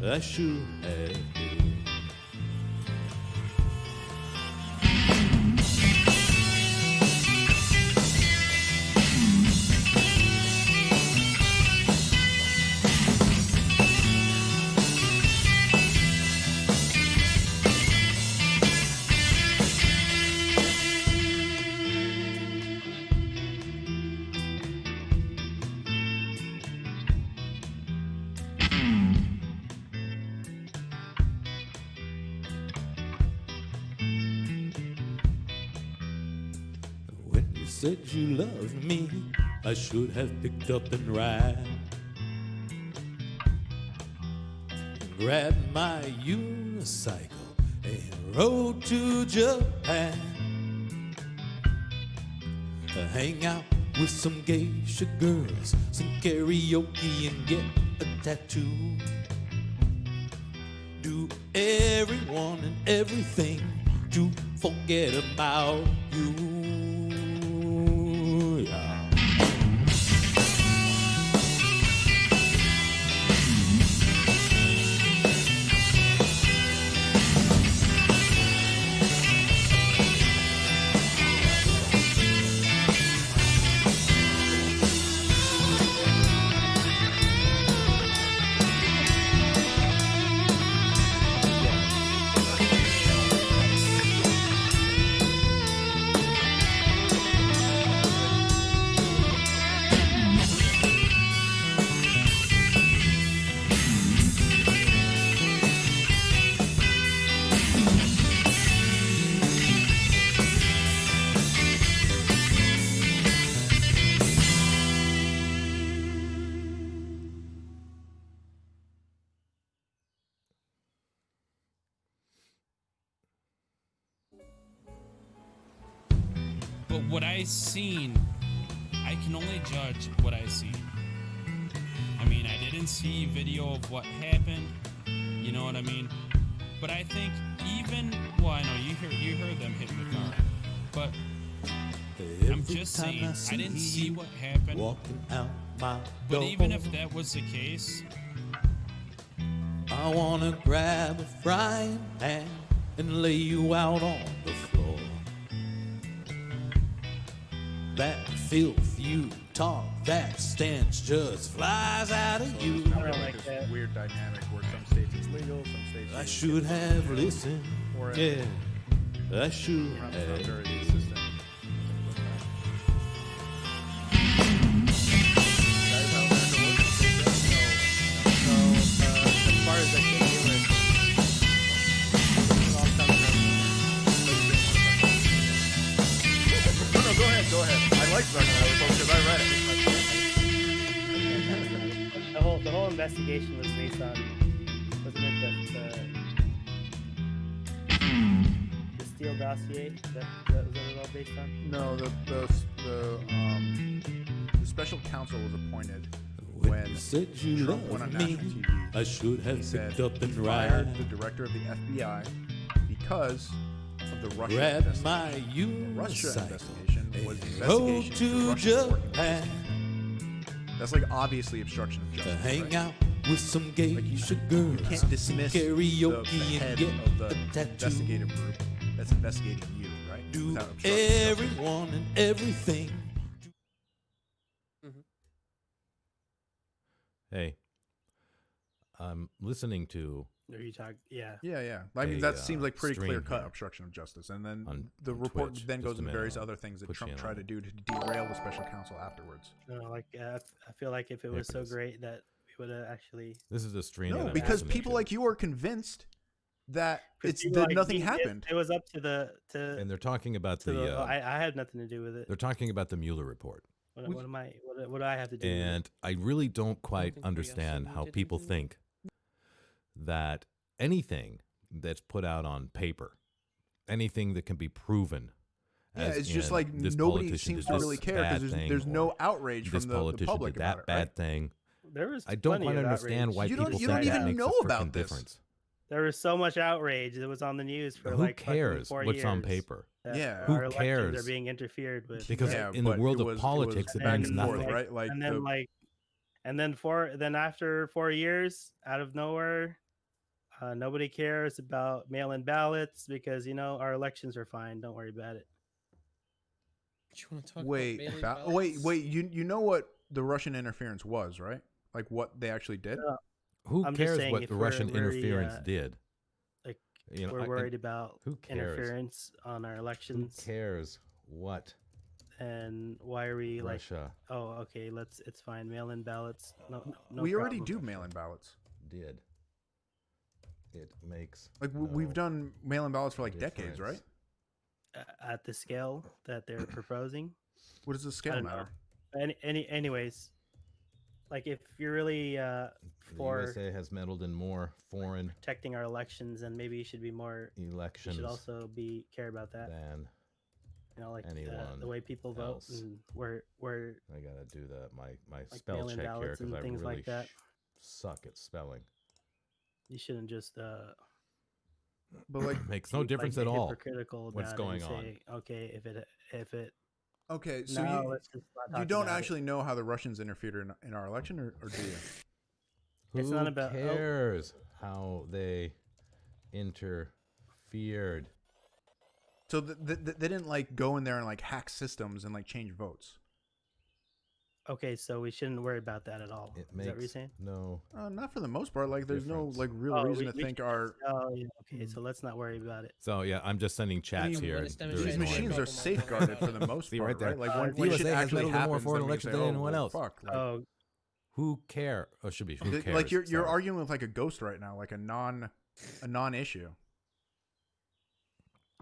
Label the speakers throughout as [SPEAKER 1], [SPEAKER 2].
[SPEAKER 1] I sure have it. When you said you loved me, I should have picked up and ran. Grabbed my unicycle and rode to Japan. Hang out with some geisha girls, sing karaoke and get a tattoo. Do everyone and everything to forget about you. Yeah.
[SPEAKER 2] But what I seen, I can only judge what I see. I mean, I didn't see video of what happened. You know what I mean? But I think even, well, I know you heard them hitting the car, but I'm just saying I didn't see what happened.
[SPEAKER 1] Walking out my
[SPEAKER 2] But
[SPEAKER 1] door,
[SPEAKER 2] even if that was the case,
[SPEAKER 1] I wanna grab a frying pan and lay you out on the floor. That filth you talk, that stench just flies out of you.
[SPEAKER 3] It's kind of like this weird dynamic where some states it's legal, some states
[SPEAKER 1] I
[SPEAKER 3] it's
[SPEAKER 1] should have listened.
[SPEAKER 3] Or
[SPEAKER 1] Yeah, I should
[SPEAKER 3] not
[SPEAKER 1] have.
[SPEAKER 3] very consistent. Guys, how America works?
[SPEAKER 4] As far as the stimulus, it all comes
[SPEAKER 3] No, go ahead, go ahead. I like talking about it because I read it.
[SPEAKER 4] from the whole investigation was based on, wasn't it the Steele dossier that was it all based on?
[SPEAKER 3] No, the special counsel was appointed
[SPEAKER 1] When
[SPEAKER 3] when
[SPEAKER 1] you said you
[SPEAKER 3] Trump went on
[SPEAKER 1] loved me,
[SPEAKER 3] national TV.
[SPEAKER 1] I should have
[SPEAKER 3] He said
[SPEAKER 1] picked up
[SPEAKER 3] he
[SPEAKER 1] and
[SPEAKER 3] fired
[SPEAKER 1] ran.
[SPEAKER 3] the director of the FBI because of the Russia
[SPEAKER 1] Grab
[SPEAKER 3] investigation.
[SPEAKER 1] my
[SPEAKER 3] The Russia
[SPEAKER 1] unicycle
[SPEAKER 3] investigation was the
[SPEAKER 1] and rode
[SPEAKER 3] investigation
[SPEAKER 1] to
[SPEAKER 3] into Russia's working
[SPEAKER 1] Japan.
[SPEAKER 3] That's like obviously obstruction of
[SPEAKER 1] To
[SPEAKER 3] justice.
[SPEAKER 1] hang
[SPEAKER 3] right?
[SPEAKER 1] out with some geisha girls,
[SPEAKER 3] You can't
[SPEAKER 1] sing
[SPEAKER 3] dismiss the
[SPEAKER 1] karaoke
[SPEAKER 3] head
[SPEAKER 1] and get
[SPEAKER 3] of the
[SPEAKER 1] a tattoo.
[SPEAKER 3] investigative group that's investigating you, right?
[SPEAKER 1] Do
[SPEAKER 3] Without obstruction of justice.
[SPEAKER 1] everyone and everything.
[SPEAKER 5] Hey, I'm listening to
[SPEAKER 4] Or you talk, yeah.
[SPEAKER 3] Yeah, yeah. I mean,
[SPEAKER 5] a,
[SPEAKER 3] that seems like pretty
[SPEAKER 5] stream
[SPEAKER 3] clear cut
[SPEAKER 5] here
[SPEAKER 3] obstruction of justice. And then
[SPEAKER 5] on
[SPEAKER 3] the report
[SPEAKER 5] Twitch.
[SPEAKER 3] then
[SPEAKER 5] Just
[SPEAKER 3] goes
[SPEAKER 5] a
[SPEAKER 3] into various
[SPEAKER 5] minute,
[SPEAKER 3] other things that
[SPEAKER 5] put
[SPEAKER 3] Trump
[SPEAKER 5] you
[SPEAKER 3] tried
[SPEAKER 5] on.
[SPEAKER 3] to do to derail the special counsel afterwards.
[SPEAKER 4] I feel like if it was so
[SPEAKER 5] Papers.
[SPEAKER 4] great that we would have actually.
[SPEAKER 5] This is a stream. that
[SPEAKER 3] No,
[SPEAKER 5] I'm
[SPEAKER 3] because
[SPEAKER 5] listening
[SPEAKER 3] people
[SPEAKER 5] to.
[SPEAKER 3] like you are convinced that it's
[SPEAKER 4] people
[SPEAKER 3] that
[SPEAKER 4] like
[SPEAKER 3] nothing
[SPEAKER 4] me,
[SPEAKER 3] happened.
[SPEAKER 4] It was up to the
[SPEAKER 5] and they're talking about
[SPEAKER 4] to
[SPEAKER 5] the.
[SPEAKER 4] I had nothing to do with it.
[SPEAKER 5] they're talking about the Mueller report,
[SPEAKER 4] What am I? What do I have to do? with it?
[SPEAKER 5] and I really don't quite
[SPEAKER 6] think we
[SPEAKER 5] understand
[SPEAKER 6] also
[SPEAKER 5] how
[SPEAKER 6] did
[SPEAKER 5] people
[SPEAKER 6] anything.
[SPEAKER 5] think that anything that's put out on paper, anything that can be proven.
[SPEAKER 3] Yeah,
[SPEAKER 5] as
[SPEAKER 3] it's just
[SPEAKER 5] in,
[SPEAKER 3] like
[SPEAKER 5] this
[SPEAKER 3] nobody
[SPEAKER 5] politician
[SPEAKER 3] seems
[SPEAKER 5] did
[SPEAKER 3] to
[SPEAKER 5] this
[SPEAKER 3] really care
[SPEAKER 5] bad
[SPEAKER 3] because
[SPEAKER 5] thing,
[SPEAKER 3] there's no
[SPEAKER 5] or
[SPEAKER 3] outrage
[SPEAKER 5] this
[SPEAKER 3] from the
[SPEAKER 5] politician
[SPEAKER 3] public
[SPEAKER 5] did that
[SPEAKER 3] about it,
[SPEAKER 5] bad
[SPEAKER 3] right?
[SPEAKER 5] thing.
[SPEAKER 4] There was
[SPEAKER 5] I don't
[SPEAKER 4] plenty
[SPEAKER 5] quite
[SPEAKER 4] of
[SPEAKER 5] understand
[SPEAKER 4] outrage.
[SPEAKER 5] why
[SPEAKER 3] You don't-
[SPEAKER 5] people
[SPEAKER 3] you
[SPEAKER 5] think
[SPEAKER 3] don't
[SPEAKER 5] that
[SPEAKER 3] even
[SPEAKER 5] makes
[SPEAKER 3] know
[SPEAKER 5] a
[SPEAKER 3] about
[SPEAKER 5] frickin'
[SPEAKER 3] this.
[SPEAKER 5] difference.
[SPEAKER 4] There was so much outrage that was on the news for
[SPEAKER 5] Who
[SPEAKER 4] like fucking
[SPEAKER 5] cares
[SPEAKER 4] 4
[SPEAKER 5] what's on
[SPEAKER 4] years
[SPEAKER 5] paper?
[SPEAKER 4] that
[SPEAKER 3] Yeah.
[SPEAKER 5] Who
[SPEAKER 4] our elections
[SPEAKER 5] cares?
[SPEAKER 4] are being interfered with.
[SPEAKER 5] Because
[SPEAKER 3] Yeah,
[SPEAKER 5] in the
[SPEAKER 3] but
[SPEAKER 5] world
[SPEAKER 3] it
[SPEAKER 5] of
[SPEAKER 3] was
[SPEAKER 5] politics, it
[SPEAKER 3] back
[SPEAKER 5] means
[SPEAKER 3] and forth,
[SPEAKER 5] nothing.
[SPEAKER 3] right? Like
[SPEAKER 4] and then
[SPEAKER 3] the-
[SPEAKER 4] like, and then after 4 years, out of nowhere, Nobody cares about mail-in ballots because our elections are fine. Don't worry about it.
[SPEAKER 6] You want to talk
[SPEAKER 3] Wait,
[SPEAKER 6] about mail-in
[SPEAKER 3] wait,
[SPEAKER 6] ballots?
[SPEAKER 3] wait. You know what the Russian interference was, right? Like what they actually did.
[SPEAKER 5] Who
[SPEAKER 4] I'm just
[SPEAKER 5] cares
[SPEAKER 4] saying
[SPEAKER 5] what
[SPEAKER 4] if
[SPEAKER 5] the
[SPEAKER 4] we're
[SPEAKER 5] Russian
[SPEAKER 4] very,
[SPEAKER 5] interference did?
[SPEAKER 4] Like
[SPEAKER 5] You know,
[SPEAKER 4] we're worried about
[SPEAKER 5] who cares?
[SPEAKER 4] interference on our
[SPEAKER 5] Who
[SPEAKER 4] elections,
[SPEAKER 5] cares what
[SPEAKER 4] and why are we
[SPEAKER 5] Russia
[SPEAKER 4] oh, okay, it's fine. Mail-in ballots, no
[SPEAKER 3] We already
[SPEAKER 4] problem.
[SPEAKER 3] do mail-in ballots.
[SPEAKER 5] did? It makes
[SPEAKER 3] Like
[SPEAKER 5] no
[SPEAKER 3] we've done mail-in ballots for like decades, right?
[SPEAKER 5] difference.
[SPEAKER 4] At the scale that they're proposing.
[SPEAKER 3] What does the
[SPEAKER 4] I
[SPEAKER 3] scale
[SPEAKER 4] don't know.
[SPEAKER 3] matter?
[SPEAKER 4] Anyways, like if you're really
[SPEAKER 5] The
[SPEAKER 4] for
[SPEAKER 5] USA has meddled in more foreign
[SPEAKER 4] protecting our elections, then maybe you should be more. You
[SPEAKER 5] elections
[SPEAKER 4] should also care about that.
[SPEAKER 5] than
[SPEAKER 4] Like
[SPEAKER 5] anyone
[SPEAKER 4] the way people vote
[SPEAKER 5] else.
[SPEAKER 4] and where
[SPEAKER 5] I gotta do my
[SPEAKER 4] like
[SPEAKER 5] spell
[SPEAKER 4] mail-in
[SPEAKER 5] check here
[SPEAKER 4] ballots
[SPEAKER 5] because
[SPEAKER 4] and
[SPEAKER 5] I
[SPEAKER 4] things
[SPEAKER 5] really
[SPEAKER 4] like that.
[SPEAKER 5] suck at spelling.
[SPEAKER 4] You shouldn't just
[SPEAKER 3] But like,
[SPEAKER 5] Makes no
[SPEAKER 4] be,
[SPEAKER 5] difference
[SPEAKER 4] like,
[SPEAKER 5] at all.
[SPEAKER 4] hypocritical
[SPEAKER 5] what's
[SPEAKER 4] about it
[SPEAKER 5] going
[SPEAKER 4] and
[SPEAKER 5] on.
[SPEAKER 4] say, okay, if it
[SPEAKER 3] okay, so
[SPEAKER 4] no, let's just not
[SPEAKER 3] you
[SPEAKER 4] talk
[SPEAKER 3] don't
[SPEAKER 4] about it.
[SPEAKER 3] actually know how the Russians interfered in our election, or do you?
[SPEAKER 4] It's
[SPEAKER 5] Who
[SPEAKER 4] not about-
[SPEAKER 5] cares how they interfered?
[SPEAKER 3] So they didn't like go in there and like hack systems and like change votes.
[SPEAKER 4] Okay, so we shouldn't worry about that at all.
[SPEAKER 5] It
[SPEAKER 4] Is that what you're
[SPEAKER 5] makes
[SPEAKER 4] saying?
[SPEAKER 5] no.
[SPEAKER 3] Not for the most part. Like, there's no
[SPEAKER 5] Difference.
[SPEAKER 3] like real
[SPEAKER 4] Oh,
[SPEAKER 3] reason
[SPEAKER 4] we
[SPEAKER 3] to think
[SPEAKER 4] should
[SPEAKER 3] our
[SPEAKER 4] Oh, yeah. Okay, so let's not worry about it.
[SPEAKER 5] So yeah, I'm just sending chats
[SPEAKER 3] mean,
[SPEAKER 5] here.
[SPEAKER 6] let us
[SPEAKER 5] There
[SPEAKER 6] demonstrate
[SPEAKER 5] is
[SPEAKER 3] these
[SPEAKER 6] no
[SPEAKER 5] one.
[SPEAKER 3] machines
[SPEAKER 6] problem.
[SPEAKER 3] are safeguarded for the most
[SPEAKER 5] See,
[SPEAKER 3] part,
[SPEAKER 5] right there.
[SPEAKER 3] Like
[SPEAKER 4] The
[SPEAKER 3] when shit
[SPEAKER 5] USA has
[SPEAKER 3] actually
[SPEAKER 5] meddled in more
[SPEAKER 3] happens,
[SPEAKER 5] foreign
[SPEAKER 3] then we
[SPEAKER 5] elections
[SPEAKER 3] say,
[SPEAKER 5] than
[SPEAKER 3] oh,
[SPEAKER 5] anyone
[SPEAKER 3] well,
[SPEAKER 5] else.
[SPEAKER 3] Fuck. Like,
[SPEAKER 4] Oh,
[SPEAKER 5] Who care? Oh, should be who cares?
[SPEAKER 3] like you're
[SPEAKER 5] Sorry.
[SPEAKER 3] arguing with like a ghost right now, like a non-issue.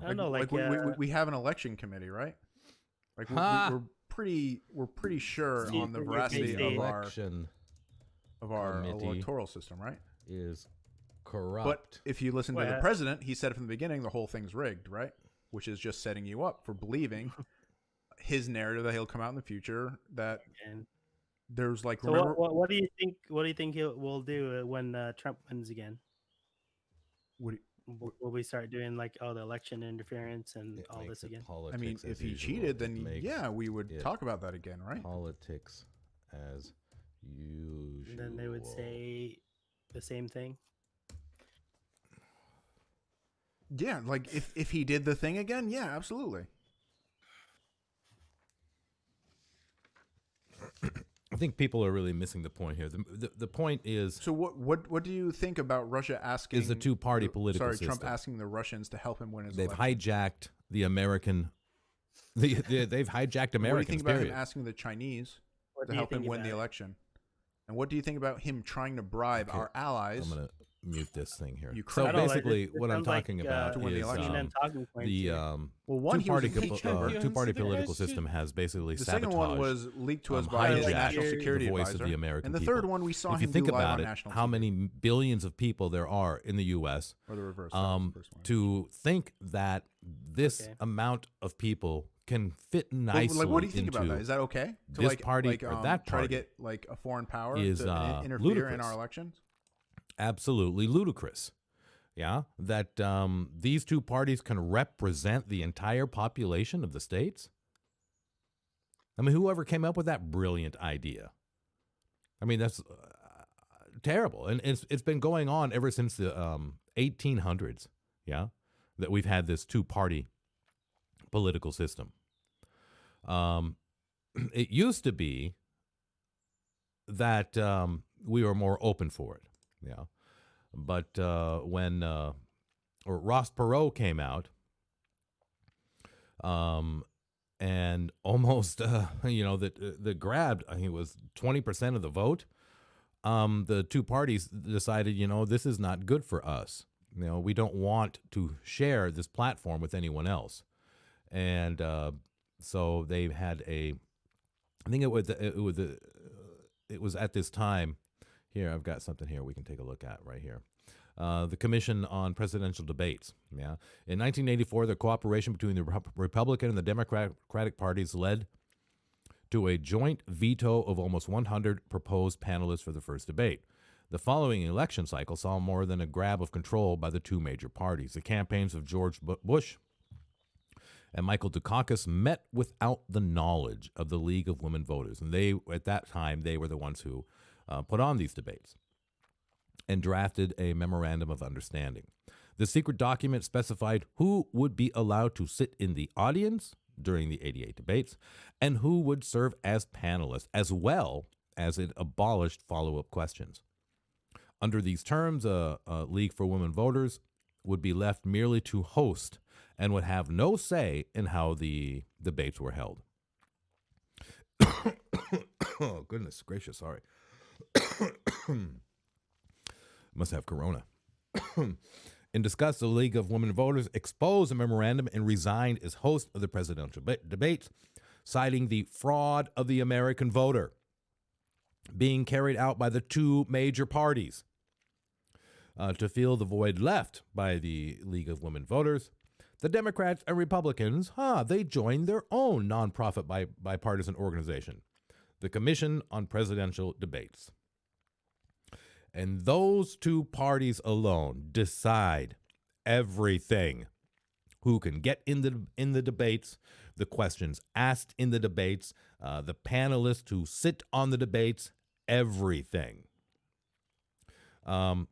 [SPEAKER 4] I don't know. Like,
[SPEAKER 3] we have an election committee, right? Like
[SPEAKER 5] Ha!
[SPEAKER 3] we're pretty sure
[SPEAKER 4] See,
[SPEAKER 3] on the
[SPEAKER 4] you're
[SPEAKER 3] veracity
[SPEAKER 4] basing-
[SPEAKER 5] election
[SPEAKER 3] of our
[SPEAKER 5] committee
[SPEAKER 3] electoral system, right?
[SPEAKER 5] is corrupt.
[SPEAKER 3] But if you listen to
[SPEAKER 4] Well,
[SPEAKER 3] the president, he said from the beginning the whole thing's rigged, right? Which is just setting you up for believing his narrative that he'll come out in the future. That
[SPEAKER 4] and
[SPEAKER 3] there's like
[SPEAKER 4] so
[SPEAKER 3] remember
[SPEAKER 4] what do you think? What do you think will do when Trump wins again?
[SPEAKER 3] what
[SPEAKER 4] Will we start doing like the election interference and
[SPEAKER 5] It
[SPEAKER 4] all
[SPEAKER 5] makes
[SPEAKER 4] this
[SPEAKER 5] it
[SPEAKER 4] again?
[SPEAKER 3] I
[SPEAKER 5] politics
[SPEAKER 3] mean,
[SPEAKER 5] as
[SPEAKER 3] if he
[SPEAKER 5] usual.
[SPEAKER 3] cheated,
[SPEAKER 5] It
[SPEAKER 3] then
[SPEAKER 5] makes
[SPEAKER 3] yeah, we would
[SPEAKER 5] it
[SPEAKER 3] talk about that again, right?
[SPEAKER 5] politics as usual.
[SPEAKER 4] And then they would say the same thing.
[SPEAKER 3] Yeah, like if he did the thing again, yeah, absolutely.
[SPEAKER 5] I think people are really missing the point here. The point is
[SPEAKER 3] So what do you think about Russia asking?
[SPEAKER 5] Is the two-party political
[SPEAKER 3] Trump
[SPEAKER 5] system.
[SPEAKER 3] asking the Russians to help him win his
[SPEAKER 5] they've
[SPEAKER 3] election.
[SPEAKER 5] hijacked the American. They've hijacked
[SPEAKER 3] What do you
[SPEAKER 5] Americans.
[SPEAKER 3] think about
[SPEAKER 5] period.
[SPEAKER 3] him asking the Chinese
[SPEAKER 4] What
[SPEAKER 3] to
[SPEAKER 4] do you
[SPEAKER 3] help him
[SPEAKER 4] think
[SPEAKER 3] win the
[SPEAKER 4] about it?
[SPEAKER 3] election? And what do you think about him trying to bribe
[SPEAKER 5] Okay,
[SPEAKER 3] our allies?
[SPEAKER 5] I'm gonna mute this thing here.
[SPEAKER 3] Ukraine.
[SPEAKER 5] So
[SPEAKER 4] I don't know,
[SPEAKER 5] basically,
[SPEAKER 4] it
[SPEAKER 5] what I'm
[SPEAKER 4] sounds like,
[SPEAKER 5] talking about
[SPEAKER 3] to win the
[SPEAKER 5] is
[SPEAKER 3] election.
[SPEAKER 4] CNN talking points
[SPEAKER 5] the
[SPEAKER 4] here.
[SPEAKER 3] Well, one, he was
[SPEAKER 5] two-party
[SPEAKER 3] impeached, remember?
[SPEAKER 5] two-party
[SPEAKER 6] Answer the
[SPEAKER 5] political
[SPEAKER 6] question.
[SPEAKER 5] system has basically
[SPEAKER 3] The
[SPEAKER 5] sabotaged
[SPEAKER 3] second one was leaked to us by his
[SPEAKER 5] hijacked
[SPEAKER 3] national security
[SPEAKER 5] the voice
[SPEAKER 3] advisor.
[SPEAKER 5] of the American
[SPEAKER 3] and the
[SPEAKER 5] people.
[SPEAKER 3] third one we saw
[SPEAKER 5] If you
[SPEAKER 3] him
[SPEAKER 5] think
[SPEAKER 3] do live
[SPEAKER 5] about
[SPEAKER 3] on
[SPEAKER 5] it,
[SPEAKER 3] national
[SPEAKER 5] how
[SPEAKER 3] TV.
[SPEAKER 5] many billions of people there are in the U.S.
[SPEAKER 3] Or the reverse. that was the first one.
[SPEAKER 5] To think that this
[SPEAKER 4] Okay.
[SPEAKER 5] amount of people can fit
[SPEAKER 3] Well,
[SPEAKER 5] nicely
[SPEAKER 3] like, what do you think
[SPEAKER 5] into
[SPEAKER 3] about that? Is that okay? To
[SPEAKER 5] this party or that
[SPEAKER 3] try to
[SPEAKER 5] party
[SPEAKER 3] get like a foreign power
[SPEAKER 5] is,
[SPEAKER 3] to interfere in
[SPEAKER 5] ludicrous.
[SPEAKER 3] our elections?
[SPEAKER 5] absolutely ludicrous. Yeah, that these two parties can represent the entire population of the states. I mean, whoever came up with that brilliant idea? I mean, that's terrible, and it's been going on ever since the 1800s. Yeah, that we've had this two-party political system. It used to be that we were more open for it. Yeah. But when Ross Perot came out, and almost, that grabbed, I think it was 20% of the vote, the two parties decided, this is not good for us. We don't want to share this platform with anyone else. And so they've had I think it was at this time. Here, I've got something here we can take a look at right here. The Commission on Presidential Debates. Yeah, in 1984, the cooperation between the Republican and the Democratic parties led to a joint veto of almost 100 proposed panelists for the first debate. The following election cycle saw more than a grab of control by the two major parties. The campaigns of George Bush and Michael Dukakis met without the knowledge of the League of Women Voters, and at that time, they were the ones who put on these debates. and drafted a memorandum of understanding. The secret document specified who would be allowed to sit in the audience during the 88 debates and who would serve as panelists, as well as it abolished follow-up questions. Under these terms, a League for Women Voters would be left merely to host and would have no say in how the debates were held. Oh, goodness gracious, sorry. Must have corona. In disgust, the League of Women Voters exposed the memorandum and resigned as host of the presidential debates, citing the fraud of the American voter being carried out by the two major parties. To fill the void left by the League of Women Voters, the Democrats and Republicans, they joined their own nonprofit bipartisan organization, the Commission on Presidential Debates. And those two parties alone decide everything. Who can get in the debates, the questions asked in the debates, the panelists who sit on the debates, everything. In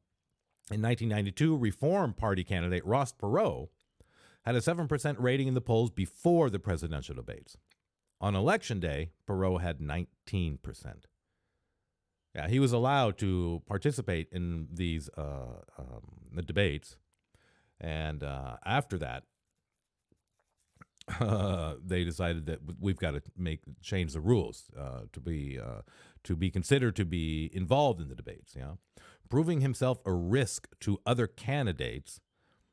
[SPEAKER 5] 1992, Reform Party candidate Ross Perot had a 7% rating in the polls before the presidential debates. On Election Day, Perot had 19%. Yeah, he was allowed to participate in these the debates, and after that, they decided that we've got to change the rules to be considered to be involved in the debates. Yeah, proving himself a risk to other candidates,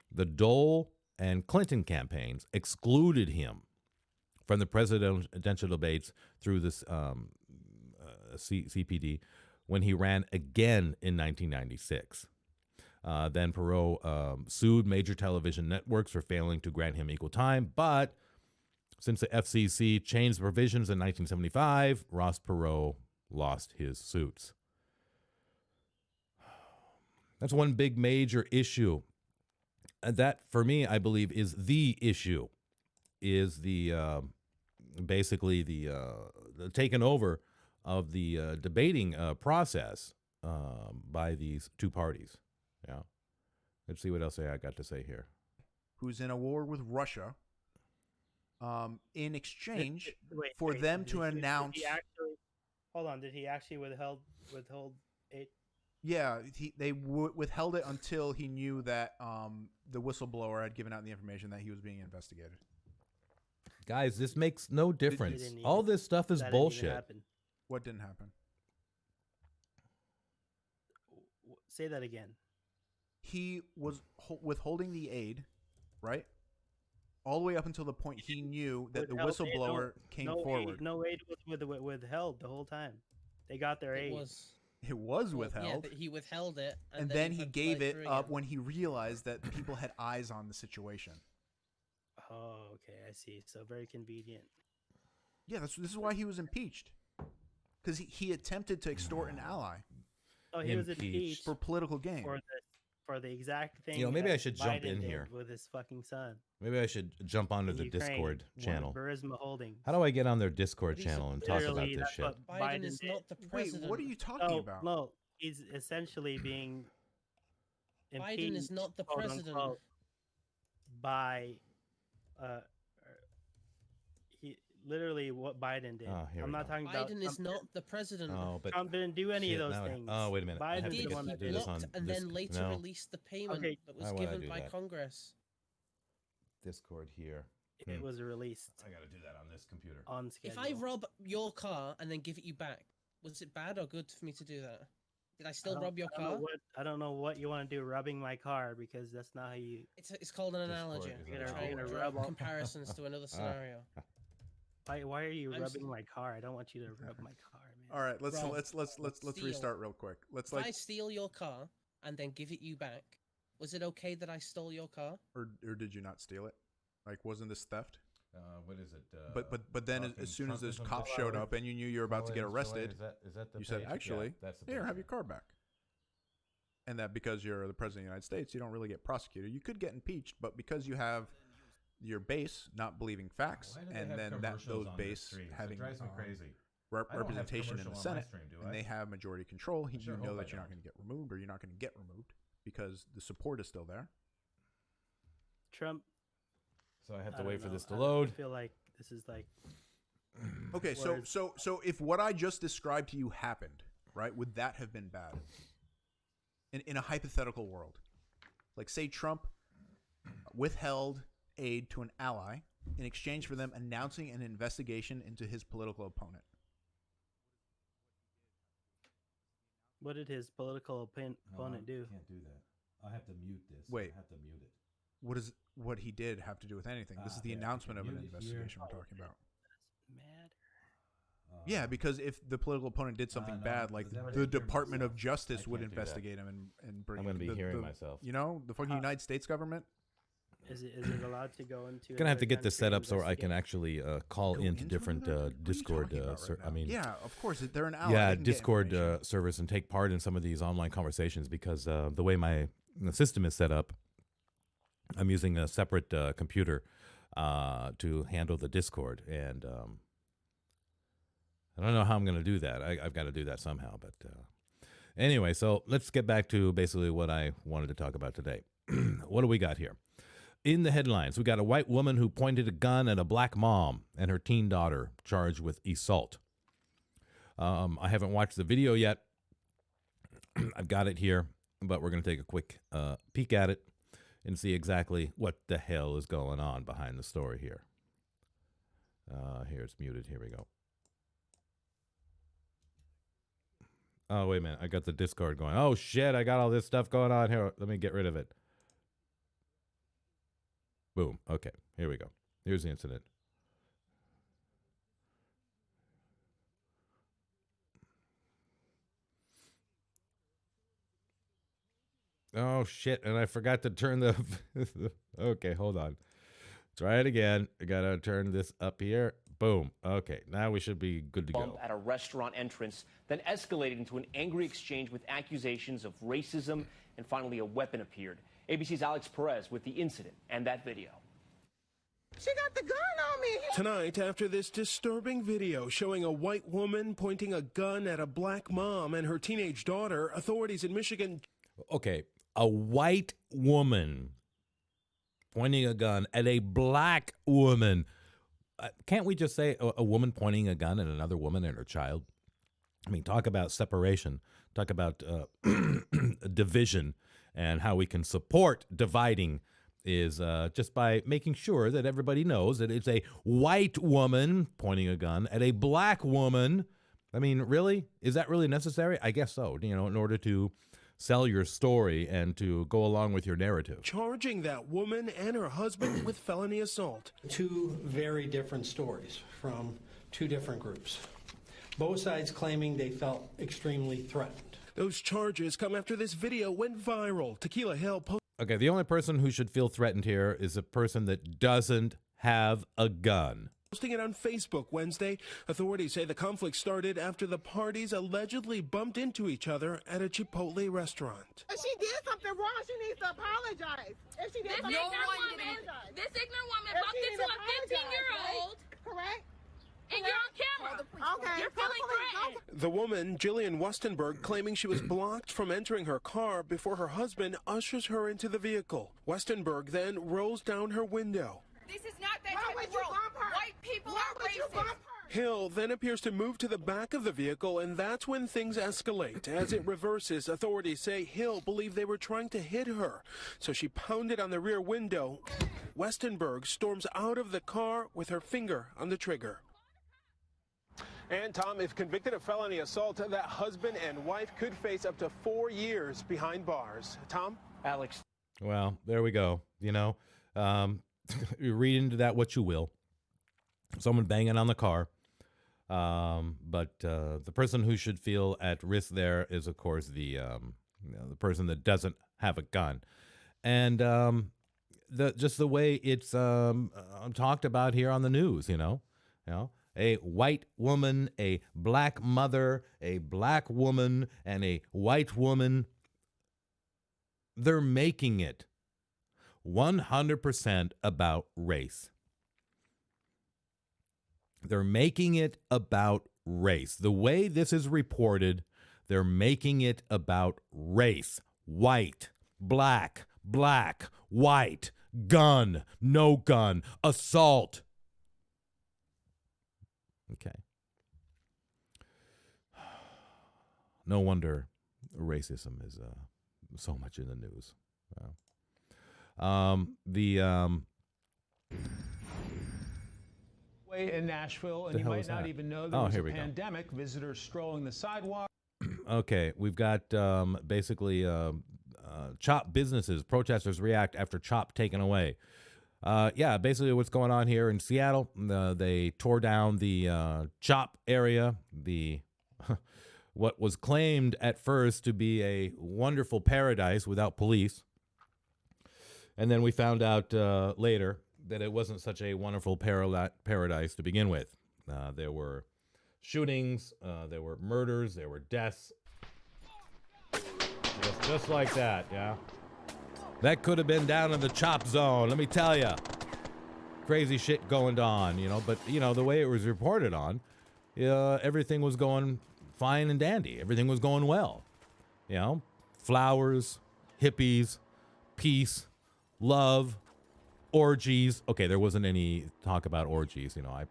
[SPEAKER 5] the Dole and Clinton campaigns excluded him from the presidential debates through this CPD when he ran again in 1996. Then Perot sued major television networks for failing to grant him equal time, but since the FCC changed the provisions in 1975, Ross Perot lost his suits. That's one big major issue. That, for me, I believe, is the issue, is the basically the taken over of the debating process by these two parties. Yeah. Let's see what else I got to say here.
[SPEAKER 3] Who's in a war with Russia in exchange for
[SPEAKER 4] Wait,
[SPEAKER 3] them to announce...
[SPEAKER 4] Hold on, did he actually withhold aid?
[SPEAKER 3] Yeah, they withheld it until he knew that the whistleblower had given out the information that he was being investigated.
[SPEAKER 5] Guys, this makes no difference. All this stuff is bullshit.
[SPEAKER 3] What didn't happen?
[SPEAKER 4] Say that again.
[SPEAKER 3] He was withholding the aid, right? All the way up until the point he knew that the whistleblower came forward.
[SPEAKER 4] No aid was withheld the whole time. They got their aid.
[SPEAKER 3] It was withheld.
[SPEAKER 6] Yeah, he withheld it.
[SPEAKER 3] And then he gave it up when he realized that people had eyes on the situation.
[SPEAKER 4] Oh, okay, I see. So very convenient.
[SPEAKER 3] Yeah, this is why he was impeached. Because he attempted to extort an ally.
[SPEAKER 4] Oh, he was impeached
[SPEAKER 3] for political gain.
[SPEAKER 4] For the exact thing.
[SPEAKER 5] You know, maybe I should jump in here
[SPEAKER 4] with his fucking son.
[SPEAKER 5] Maybe I should jump onto the Discord channel.
[SPEAKER 4] Burisma Holdings.
[SPEAKER 5] How do I get on their Discord channel and talk about this shit?
[SPEAKER 6] Biden is not the president.
[SPEAKER 3] Wait, what are you talking about?
[SPEAKER 4] No, he's essentially being impeached.
[SPEAKER 6] Biden is not the president.
[SPEAKER 4] By he literally what Biden did. I'm not talking about
[SPEAKER 6] Biden is not the president.
[SPEAKER 5] Oh, but
[SPEAKER 4] Trump didn't do any of those things.
[SPEAKER 5] Oh, wait a minute.
[SPEAKER 4] Biden
[SPEAKER 6] He blocked and then later released the payment that was given by Congress.
[SPEAKER 5] Discord here.
[SPEAKER 4] It was released.
[SPEAKER 5] I got to do that on this computer.
[SPEAKER 4] On schedule.
[SPEAKER 6] If I rob your car and then give it you back, was it bad or good for me to do that? Did I still rob your car?
[SPEAKER 4] I don't know what you want to do rubbing my car because that's not how you...
[SPEAKER 6] It's called an analogy.
[SPEAKER 5] You're
[SPEAKER 6] trying to rub comparisons to another scenario.
[SPEAKER 4] Why are you rubbing my car? I don't want you to rub my car, man.
[SPEAKER 3] All right, let's restart real quick.
[SPEAKER 6] If I steal your car and then give it you back, was it okay that I stole your car?
[SPEAKER 3] Or did you not steal it? Like, wasn't this theft?
[SPEAKER 5] What is it?
[SPEAKER 3] But then as soon as this cop showed up and you knew you were about to get arrested,
[SPEAKER 5] is that the
[SPEAKER 3] you said, actually, here, have your car back. And that because you're the president of the United States, you don't really get prosecuted. You could get impeached, but because you have your base not believing facts, and then those base having...
[SPEAKER 5] It drives me crazy.
[SPEAKER 3] representation in the Senate,
[SPEAKER 5] do
[SPEAKER 3] and they have majority control, you
[SPEAKER 5] sure
[SPEAKER 3] know
[SPEAKER 5] hope I
[SPEAKER 3] that you're not
[SPEAKER 5] don't.
[SPEAKER 3] going to get removed, or you're not going to get removed because the support is still there.
[SPEAKER 4] Trump.
[SPEAKER 5] So I have
[SPEAKER 4] I
[SPEAKER 5] to
[SPEAKER 4] don't
[SPEAKER 5] wait for
[SPEAKER 4] know.
[SPEAKER 5] this to
[SPEAKER 4] I
[SPEAKER 5] load.
[SPEAKER 4] feel like this is like
[SPEAKER 3] Okay,
[SPEAKER 4] Whereas-
[SPEAKER 3] so if what I just described to you happened, right, would that have been bad? In a hypothetical world, like say Trump withheld aid to an ally in exchange for them announcing an investigation into his political opponent.
[SPEAKER 4] what did his political opponent do?
[SPEAKER 5] Can't do that. I have to mute this.
[SPEAKER 3] Wait.
[SPEAKER 5] I have to mute it.
[SPEAKER 3] What does what he did have to do with anything? This is the
[SPEAKER 5] Okay,
[SPEAKER 3] announcement of an
[SPEAKER 5] mute it here.
[SPEAKER 3] investigation we're talking about.
[SPEAKER 4] Mad.
[SPEAKER 3] Yeah, because if the political opponent did something
[SPEAKER 5] no,
[SPEAKER 3] bad, like
[SPEAKER 5] because then I
[SPEAKER 3] the
[SPEAKER 5] would hear
[SPEAKER 3] Department of
[SPEAKER 5] myself.
[SPEAKER 3] Justice
[SPEAKER 5] I
[SPEAKER 3] would
[SPEAKER 5] can't do that.
[SPEAKER 3] investigate him and bring.
[SPEAKER 5] I'm going to be
[SPEAKER 3] the-
[SPEAKER 5] hearing
[SPEAKER 3] the-
[SPEAKER 5] myself.
[SPEAKER 3] You know, the fucking United States government.
[SPEAKER 4] Is it allowed to go into?
[SPEAKER 5] Gonna have
[SPEAKER 4] another
[SPEAKER 5] to get this set
[SPEAKER 4] country
[SPEAKER 5] up so I can
[SPEAKER 4] investigate?
[SPEAKER 5] actually call
[SPEAKER 3] Go
[SPEAKER 5] into
[SPEAKER 3] into
[SPEAKER 5] different
[SPEAKER 3] another- what are you
[SPEAKER 5] Discord.
[SPEAKER 3] talking about right
[SPEAKER 5] I
[SPEAKER 3] now?
[SPEAKER 5] mean,
[SPEAKER 3] yeah, of course they're an ally.
[SPEAKER 5] yeah,
[SPEAKER 3] They can get
[SPEAKER 5] Discord
[SPEAKER 3] information.
[SPEAKER 5] service and take part in some of these online conversations because the way my system is set up, I'm using a separate computer to handle the Discord, and I don't know how I'm going to do that. I've got to do that somehow, but anyway, so let's get back to basically what I wanted to talk about today. What do we got here? In the headlines, we got a white woman who pointed a gun at a black mom and her teen daughter charged with assault. I haven't watched the video yet. I've got it here, but we're going to take a quick peek at it and see exactly what the hell is going on behind the story here. Here, it's muted. Here we go. Oh, wait a minute. I got the Discord going. Oh, shit. I got all this stuff going on here. Let me get rid of it. Boom. Okay. Here we go. Here's the incident. Oh, shit. And I forgot to turn the... Okay, hold on. Try it again. I got to turn this up here. Boom. Okay, now we should be good to
[SPEAKER 7] Bump
[SPEAKER 5] go.
[SPEAKER 7] at a restaurant entrance, then escalated into an angry exchange with accusations of racism, and finally a weapon appeared. ABC's Alex Perez with the incident and that video.
[SPEAKER 8] She got the gun on me.
[SPEAKER 9] Tonight, after this disturbing video showing a white woman pointing a gun at a black mom and her teenage daughter, authorities in Michigan...
[SPEAKER 5] Okay, a white woman pointing a gun at a black woman. Can't we just say a woman pointing a gun at another woman and her child? I mean, talk about separation. Talk about division and how we can support dividing is just by making sure that everybody knows that it's a white woman pointing a gun at a black woman. I mean, really? Is that really necessary? I guess so, you know, in order to sell your story and to go along with your narrative.
[SPEAKER 9] Charging that woman and her husband with felony assault.
[SPEAKER 10] Two very different stories from two different groups. Both sides claiming they felt extremely threatened.
[SPEAKER 9] Those charges come after this video went viral. Tequila Hill
[SPEAKER 5] Okay, the only person who should feel threatened here is a person that doesn't have a gun.
[SPEAKER 9] posting it on Facebook Wednesday. Authorities say the conflict started after the parties allegedly bumped into each other at a Chipotle restaurant.
[SPEAKER 8] If she did something wrong, she needs to apologize. If she did something wrong, apologize.
[SPEAKER 11] This ignorant woman
[SPEAKER 8] If
[SPEAKER 11] bumped
[SPEAKER 8] she
[SPEAKER 11] into a
[SPEAKER 8] didn't apologize,
[SPEAKER 11] 15-year-old,
[SPEAKER 8] Correct?
[SPEAKER 11] and you're on camera.
[SPEAKER 8] Okay.
[SPEAKER 11] You're feeling threatened.
[SPEAKER 9] The woman, Jillian Westenberg, claiming she was blocked from entering her car before her husband ushers her into the vehicle. Westenberg then rolls down her window.
[SPEAKER 11] This is not that
[SPEAKER 8] Why
[SPEAKER 11] type
[SPEAKER 8] would
[SPEAKER 11] of
[SPEAKER 8] you
[SPEAKER 11] world.
[SPEAKER 8] bump her?
[SPEAKER 11] White people
[SPEAKER 8] Why
[SPEAKER 11] are
[SPEAKER 8] would you bump
[SPEAKER 11] racist.
[SPEAKER 8] her?
[SPEAKER 9] Hill then appears to move to the back of the vehicle, and that's when things escalate. As it reverses, authorities say Hill believed they were trying to hit her, so she pounded on the rear window. Westenberg storms out of the car with her finger on the trigger. And Tom, if convicted of felony assault, that husband and wife could face up to 4 years behind bars. Tom?
[SPEAKER 7] Alex.
[SPEAKER 5] Well, there we go. You know, you read into that what you will. Someone banging on the car. But the person who should feel at risk there is, of course, the person that doesn't have a gun. And just the way it's talked about here on the news, you know, a white woman, a black mother, a black woman, and a white woman. They're making it 100% about race. They're making it about race. The way this is reported, they're making it about race. White, black, black, white, gun, no gun, assault. Okay. No wonder racism is so much in the news.
[SPEAKER 12] In Nashville, and you might not even know there was a pandemic. Visitors strolling the sidewalk.
[SPEAKER 5] Okay, we've got basically CHOP businesses. Protesters react after CHOP taken away. Yeah, basically what's going on here in Seattle. They tore down the CHOP area, the what was claimed at first to be a wonderful paradise without police. And then we found out later that it wasn't such a wonderful paradise to begin with. There were shootings, there were murders, there were deaths. Just like that, yeah. That could have been down in the CHOP zone, let me tell you. Crazy shit going on, but, the way it was reported on, everything was going fine and dandy. Everything was going well. Flowers, hippies, peace, love, orgies. Okay, there wasn't any talk about orgies. I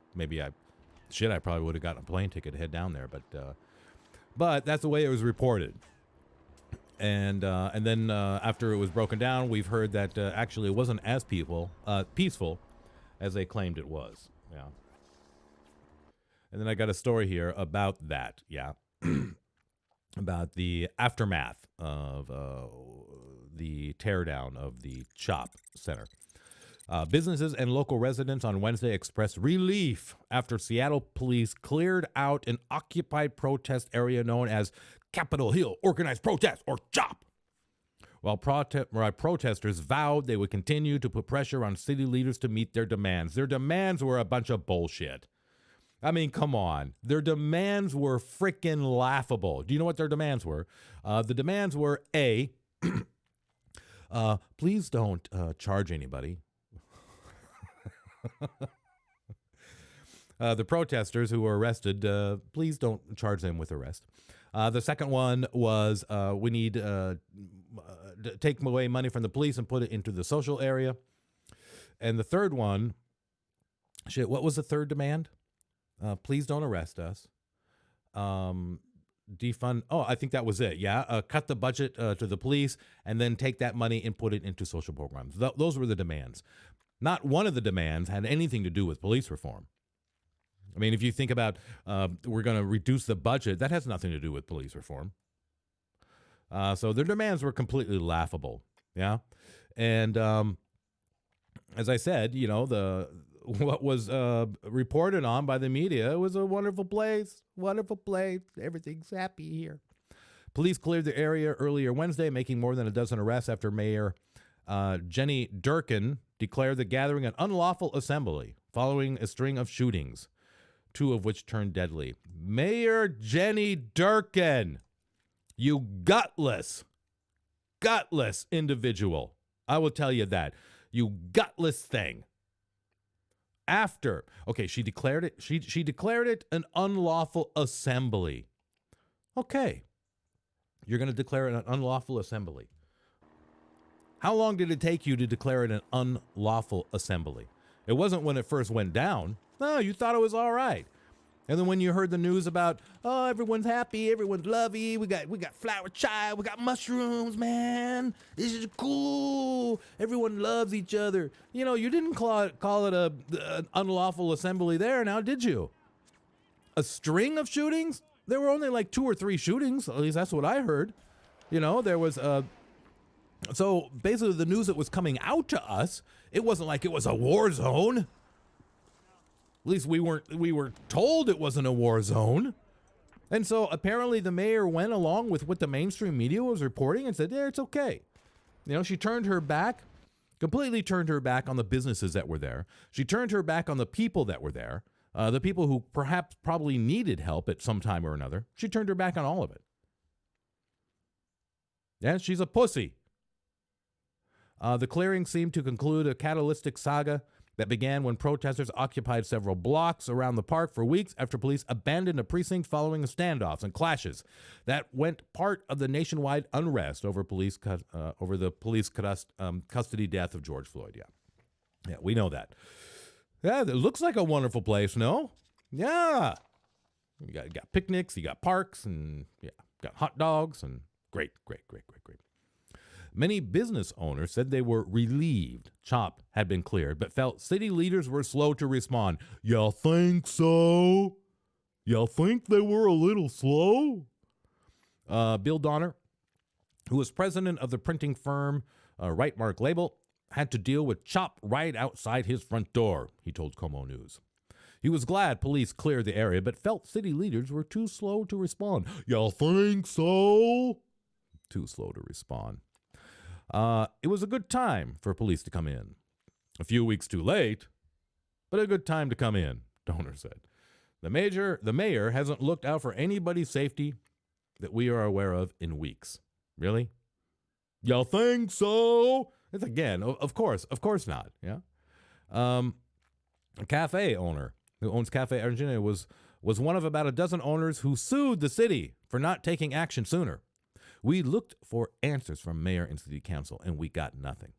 [SPEAKER 5] probably would have gotten a plane ticket to head down there, but that's the way it was reported. And then after it was broken down, we've heard that actually it wasn't as peaceful as they claimed it was. Yeah. And then I got a story here about that. Yeah. About the aftermath of the teardown of the CHOP Center. Businesses and local residents on Wednesday expressed relief after Seattle police cleared out an occupied protest area known as Capitol Hill Organized Protest, or CHOP. While protesters vowed they would continue to put pressure on city leaders to meet their demands. Their demands were a bunch of bullshit. I mean, come on. Their demands were freaking laughable. Do you know what their demands were? The demands were, A, please don't charge anybody. The protesters who were arrested, please don't charge them with arrest. The second one was we need to take away money from the police and put it into the social area. And the third one, what was the third demand? Please don't arrest us. Defund. Oh, I think that was it. Yeah. Cut the budget to the police and then take that money and put it into social programs. Those were the demands. Not one of the demands had anything to do with police reform. I mean, if you think about we're going to reduce the budget, that has nothing to do with police reform. So their demands were completely laughable. Yeah. And as I said, what was reported on by the media, it was a wonderful place. Wonderful place. Everything's happy here. Police cleared the area earlier Wednesday, making more than a dozen arrests after Mayor Jenny Durkan declared the gathering an unlawful assembly following a string of shootings, 2 of which turned deadly. Mayor Jenny Durkan, you gutless individual. I will tell you that. You gutless thing. She declared it. She declared it an unlawful assembly. Okay. You're going to declare it an unlawful assembly. How long did it take you to declare it an unlawful assembly? It wasn't when it first went down. No, you thought it was all right. And then when you heard the news about, oh, everyone's happy, everyone's lovey, we got flower child, we got mushrooms, man. This is cool. Everyone loves each other. You didn't call it an unlawful assembly there, now did you? A string of shootings? There were only like 2 or 3 shootings. At least that's what I heard. There was so basically the news that was coming out to us, it wasn't like it was a war zone. At least we were told it wasn't a war zone. And so apparently the mayor went along with what the mainstream media was reporting and said, yeah, it's okay. She completely turned her back on the businesses that were there. She turned her back on the people that were there, the people who probably needed help at some time or another. She turned her back on all of it. Yeah, she's a pussy. The clearing seemed to conclude a catalytic saga that began when protesters occupied several blocks around the park for weeks after police abandoned a precinct following standoffs and clashes that went part of the nationwide unrest over the police custody death of George Floyd. Yeah, we know that. Yeah, it looks like a wonderful place, no? Yeah. You got picnics, you got parks, and got hot dogs, and great. Many business owners said they were relieved CHOP had been cleared, but felt city leaders were slow to respond. Y'all think so? Y'all think they were a little slow? Bill Donner, who was president of the printing firm Rightmark Label, had to deal with CHOP right outside his front door, he told Como News. He was glad police cleared the area, but felt city leaders were too slow to respond. Y'all think so? Too slow to respond. It was a good time for police to come in. A few weeks too late, but a good time to come in, Donner said. The mayor hasn't looked out for anybody's safety that we are aware of in weeks. Really? Y'all think so? It's again, of course not. Yeah. A cafe owner who owns Cafe Argentina was one of about a dozen owners who sued the city for not taking action sooner. We looked for answers from mayor and city council, and we got nothing.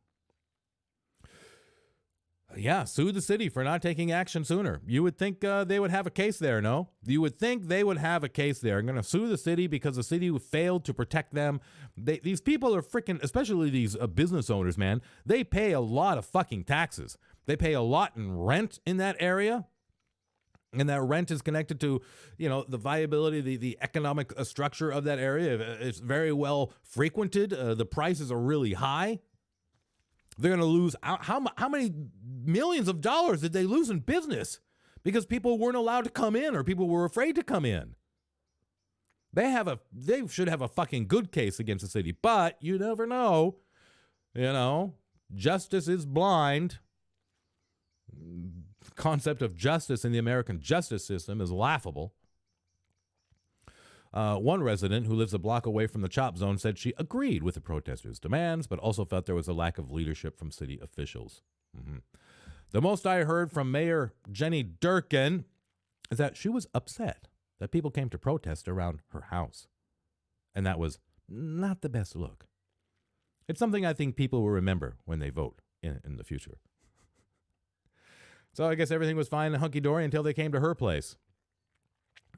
[SPEAKER 5] Yeah, sued the city for not taking action sooner. You would think they would have a case there, no? You would think they would have a case there. I'm going to sue the city because the city failed to protect them. These people are freaking, especially these business owners, man, they pay a lot of fucking taxes. They pay a lot in rent in that area. And that rent is connected to, the viability, the economic structure of that area. It's very well frequented. The prices are really high. They're going to lose. How many millions of dollars did they lose in business because people weren't allowed to come in or people were afraid to come in? They should have a fucking good case against the city, but you never know. Justice is blind. Concept of justice in the American justice system is laughable. One resident who lives a block away from the CHOP zone said she agreed with the protesters' demands, but also felt there was a lack of leadership from city officials. The most I heard from Mayor Jenny Durkan is that she was upset that people came to protest around her house. And that was not the best look. It's something I think people will remember when they vote in the future. So I guess everything was fine and hunky-dory until they came to her place.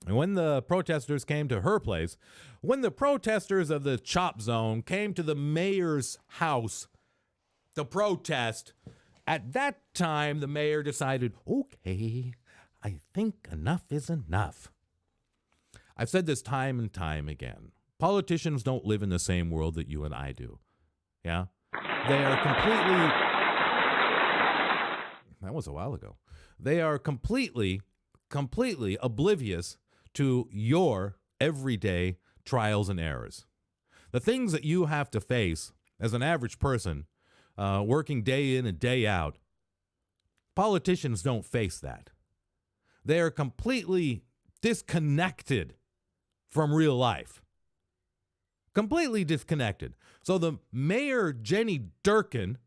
[SPEAKER 5] And when the protesters came to her place, when the protesters of the CHOP zone came to the mayor's house to protest, at that time the mayor decided, okay, I think enough is enough. I've said this time and time again. Politicians don't live in the same world that you and I do. Yeah? They are completely... That was a while ago. They are completely oblivious to your everyday trials and errors. The things that you have to face as an average person, working day in and day out, politicians don't face that. They are completely disconnected from real life. Completely disconnected. So the mayor, Jenny Durkan,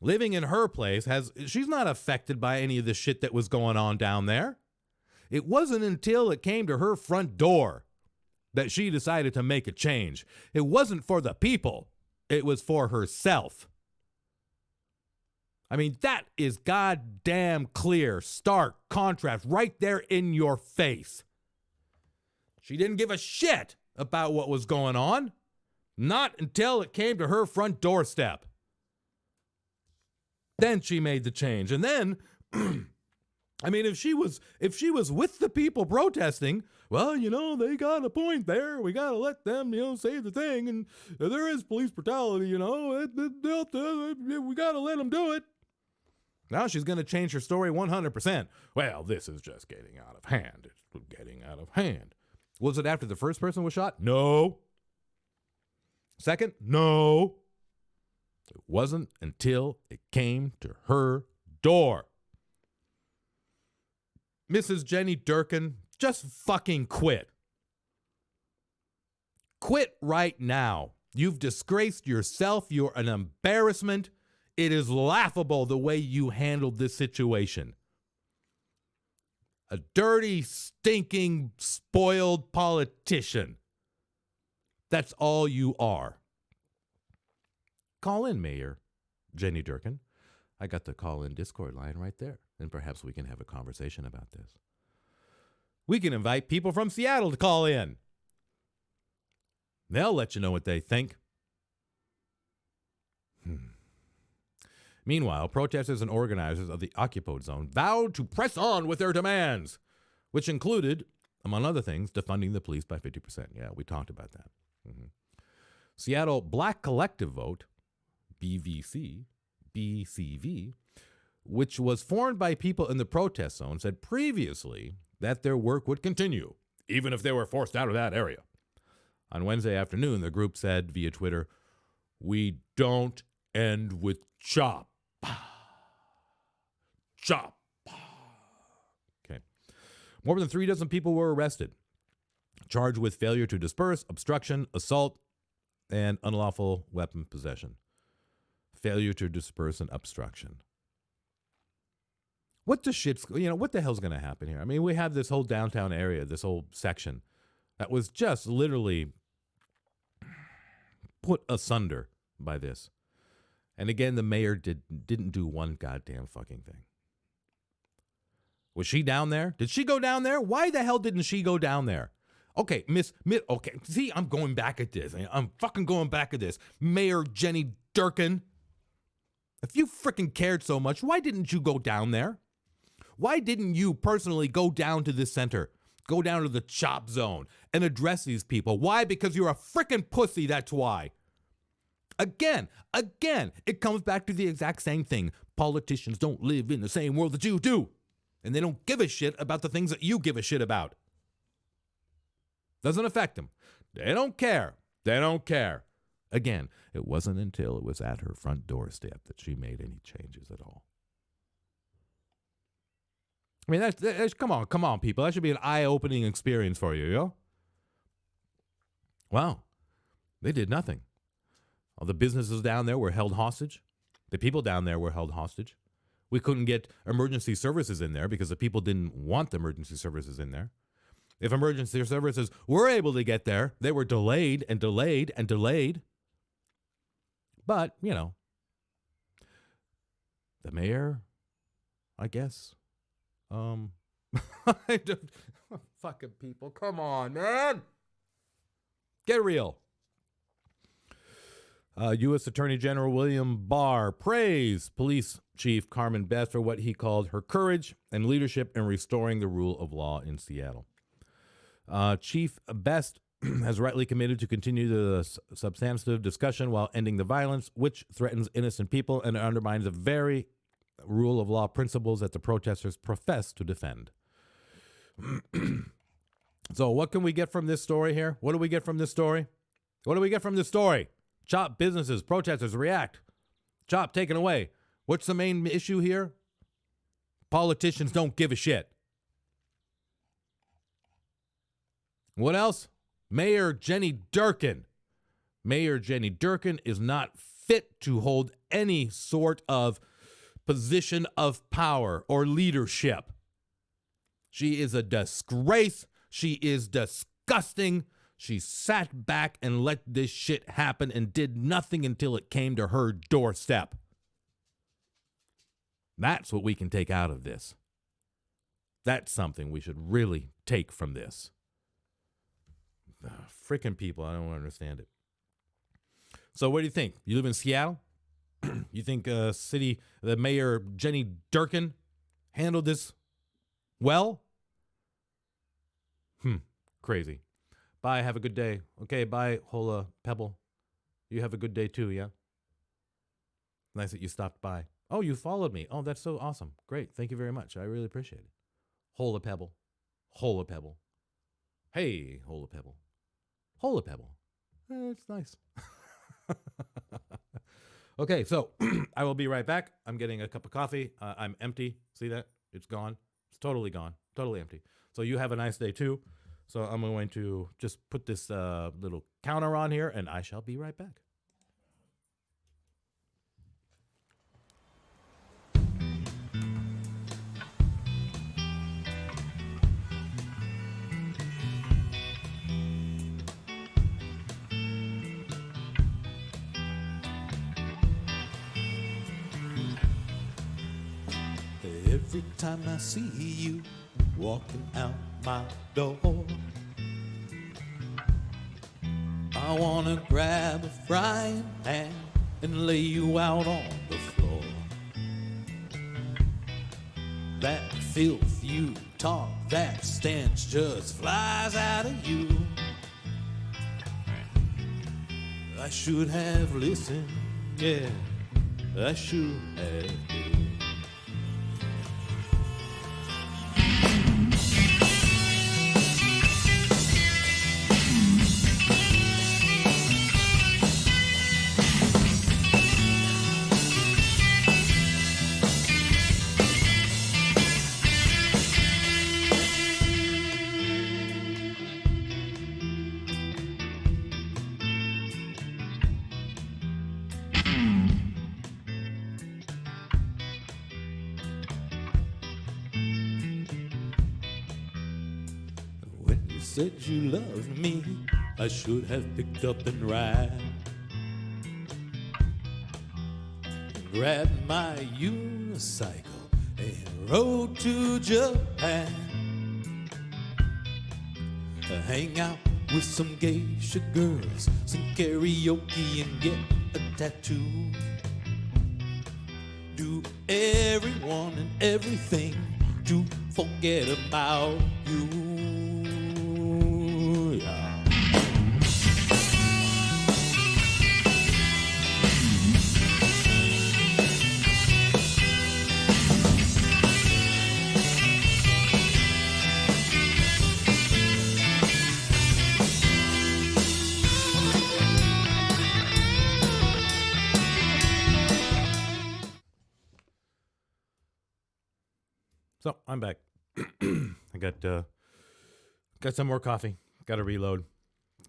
[SPEAKER 5] living in her place, she's not affected by any of the shit that was going on down there. It wasn't until it came to her front door that she decided to make a change. It wasn't for the people. It was for herself. I mean, that is goddamn clear, stark contrast right there in your face. She didn't give a shit about what was going on. Not until it came to her front doorstep. Then she made the change. And then, I mean, if she was with the people protesting, well, they got a point there. We got to let them, say the thing. And there is police brutality, we got to let them do it. Now she's going to change her story 100%. Well, this is just getting out of hand. It's getting out of hand. Was it after the first person was shot? No. Second? No. It wasn't until it came to her door. Mrs. Jenny Durkan, just fucking quit. Quit right now. You've disgraced yourself. You're an embarrassment It is laughable the way you handled this situation. A dirty, stinking, spoiled politician. That's all you are. Call in, Mayor Jenny Durkan. I got the call-in Discord line right there, and perhaps we can have a conversation about this. We can invite people from Seattle to call in. They'll let you know what they think. Meanwhile, protesters and organizers of the occupied zone vowed to press on with their demands, which included, among other things, defunding the police by 50%. Yeah, we talked about that. Seattle Black Collective Vote, BCV, which was formed by people in the protest zone, said previously that their work would continue, even if they were forced out of that area. On Wednesday afternoon, the group said via Twitter, "We don't end with CHOP. CHOP." Okay. More than 3 dozen people were arrested, charged with failure to disperse, obstruction, assault, and unlawful weapon possession. Failure to disperse and obstruction. What the hell's going to happen here? I mean, we have this whole downtown area, this whole section that was just literally put asunder by this. And again, the mayor didn't do one goddamn fucking thing. Was she down there? Did she go down there? Why the hell didn't she go down there? Okay, okay, see, I'm going back at this. I'm fucking going back at this. Mayor Jenny Durkan, if you freaking cared so much, why didn't you go down there? Why didn't you personally go down to this center? Go down to the CHOP zone and address these people. Why? Because you're a freaking pussy, that's why. Again, it comes back to the exact same thing. Politicians don't live in the same world that you do. And they don't give a shit about the things that you give a shit about. Doesn't affect them. They don't care. They don't care. Again, it wasn't until it was at her front doorstep that she made any changes at all. I mean, that's come on, people. That should be an eye-opening experience for you, yo. Wow. They did nothing. All the businesses down there were held hostage. The people down there were held hostage. We couldn't get emergency services in there because the people didn't want the emergency services in there. If emergency services were able to get there, they were delayed and delayed and delayed. But, the mayor, I guess, fucking people, come on, man. Get real. U.S. Attorney General William Barr praised Police Chief Carmen Best for what he called her courage and leadership in restoring the rule of law in Seattle. Chief Best has rightly committed to continue the substantive discussion while ending the violence, which threatens innocent people and undermines the very rule of law principles that the protesters profess to defend. So what can we get from this story here? What do we get from this story? What do we get from this story? CHOP businesses, protesters react. CHOP taken away. What's the main issue here? Politicians don't give a shit. What else? Mayor Jenny Durkan. Mayor Jenny Durkan is not fit to hold any sort of position of power or leadership. She is a disgrace. She is disgusting. She sat back and let this shit happen and did nothing until it came to her doorstep. That's what we can take out of this. That's something we should really take from this. Frickin' people, I don't understand it. So what do you think? You live in Seattle? You think the mayor, Jenny Durkan, handled this well? Crazy. Bye, have a good day. Okay, bye, Hola Pebble. You have a good day too, yeah? Nice that you stopped by. Oh, you followed me. Oh, that's so awesome. Great, thank you very much. I really appreciate it. Hola Pebble. Hola Pebble. Hey, Hola Pebble. Hola Pebble. It's nice. Okay, so I will be right back. I'm getting a cup of coffee. I'm empty. See that? It's gone. It's totally gone. Totally empty. So you have a nice day too. So I'm going to just put this little counter on here, and I shall be right back.
[SPEAKER 1] every time I see you walking out my door. I wanna grab a frying pan and lay you out on the floor. That filth you talk, that stench just flies out of you. I should have listened, yeah, I should have. When you said you loved me, I should have picked up and ran. Grabbed my unicycle and rode to Japan. Hang out with some geisha girls, sing karaoke and get a tattoo. Do everyone and everything to forget about you. Yeah.
[SPEAKER 5] So I'm back. I got some more coffee. Got to reload.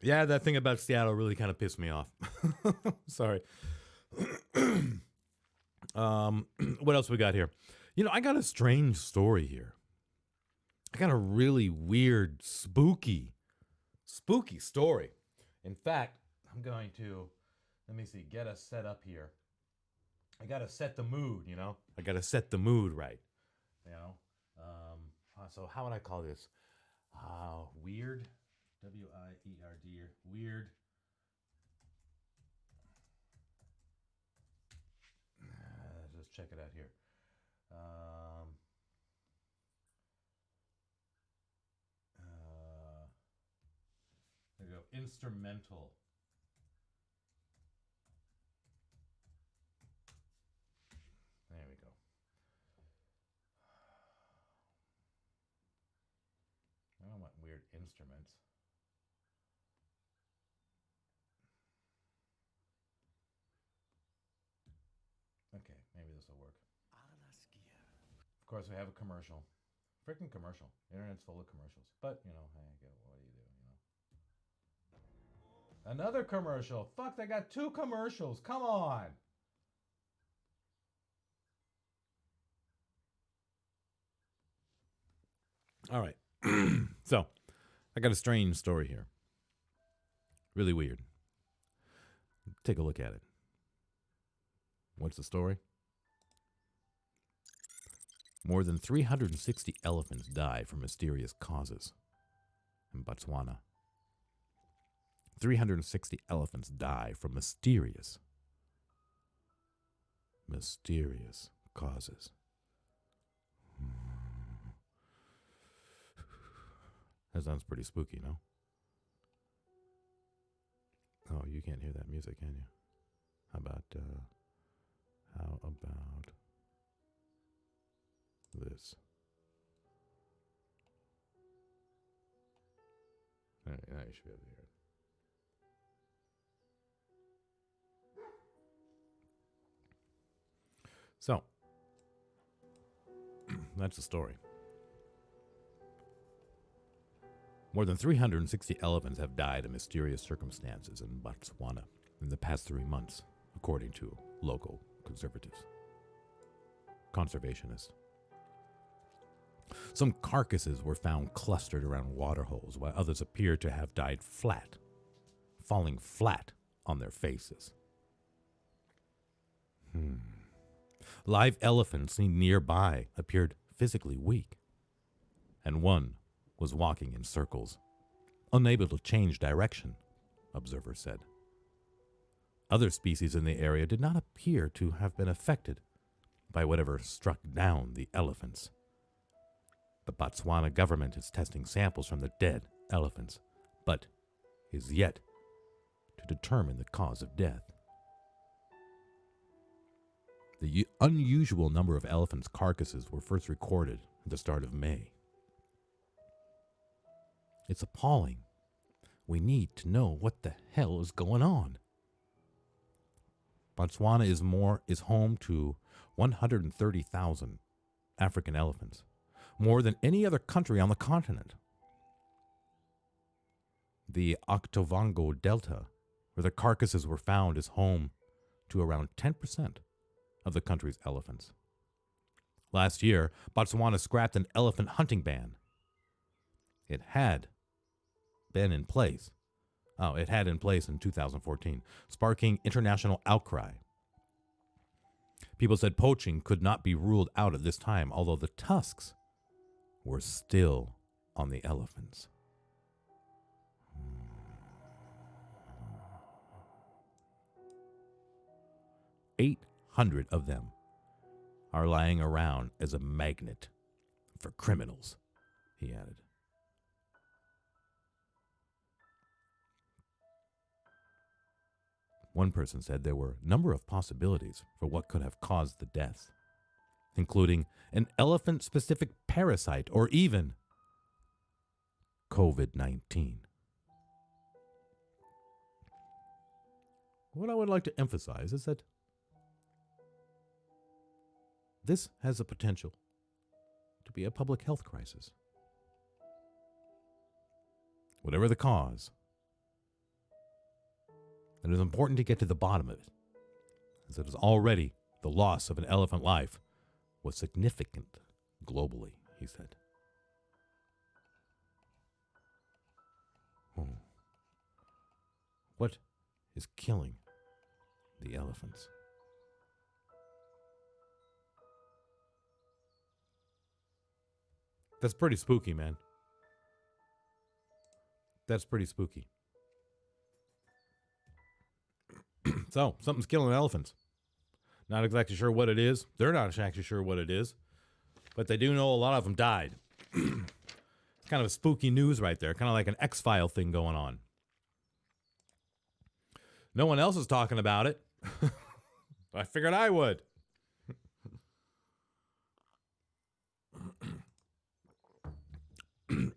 [SPEAKER 5] Yeah, that thing about Seattle really kind of pissed me off. Sorry. What else we got here? You know, I got a strange story here. I got a really weird, spooky story. In fact, I'm going to, let me see, get us set up here. I got to set the mood, you know? I got to set the mood right, you know? So how would I call this? Weird, W-I-E-R-D, weird. Let's check it out here. There we go, instrumental. There we go. I don't want weird instruments. Okay, maybe this will work. Of course, we have a commercial. Freaking commercial. Internet's full of commercials. But, you know, hey, what do you do, you know? Another commercial. Fuck, they got 2 commercials. Come on. All right. So, I got a strange story here. Really weird. Take a look at it. What's the story? More than 360 elephants die from mysterious causes in Botswana. 360 elephants die from mysterious causes. That sounds pretty spooky, no? Oh, you can't hear that music, can you? How about this? All right, now you should be able to hear it. So, that's the story. More than 360 elephants have died in mysterious circumstances in Botswana in the past 3 months, according to local conservationists. Some carcasses were found clustered around water holes, while others appear to have died flat, falling flat on their faces. Live elephants seen nearby appeared physically weak, and one was walking in circles, unable to change direction, observers said. Other species in the area did not appear to have been affected by whatever struck down the elephants. The Botswana government is testing samples from the dead elephants, but is yet to determine the cause of death. The unusual number of elephants' carcasses were first recorded at the start of May. It's appalling. We need to know what the hell is going on. Botswana is home to 130,000 African elephants, more than any other country on the continent. The Okavango Delta, where the carcasses were found, is home to around 10% of the country's elephants. Last year, Botswana scrapped an elephant hunting ban. It had in place in 2014, sparking international outcry. People said poaching could not be ruled out at this time, although the tusks were still on the elephants. "800 of them are lying around as a magnet for criminals," he added. One person said there were a number of possibilities for what could have caused the deaths, including an elephant-specific parasite or even COVID-19. What I would like to emphasize is that this has the potential to be a public health crisis. Whatever the cause, it is important to get to the bottom of it, as it is already the loss of an elephant life was significant globally, he said. What is killing the elephants? That's pretty spooky, man. That's pretty spooky. So, something's killing elephants. Not exactly sure what it is. They're not actually sure what it is. But they do know a lot of them died. It's kind of a spooky news right there. Kind of like an X-File thing going on. No one else is talking about it. I figured I would.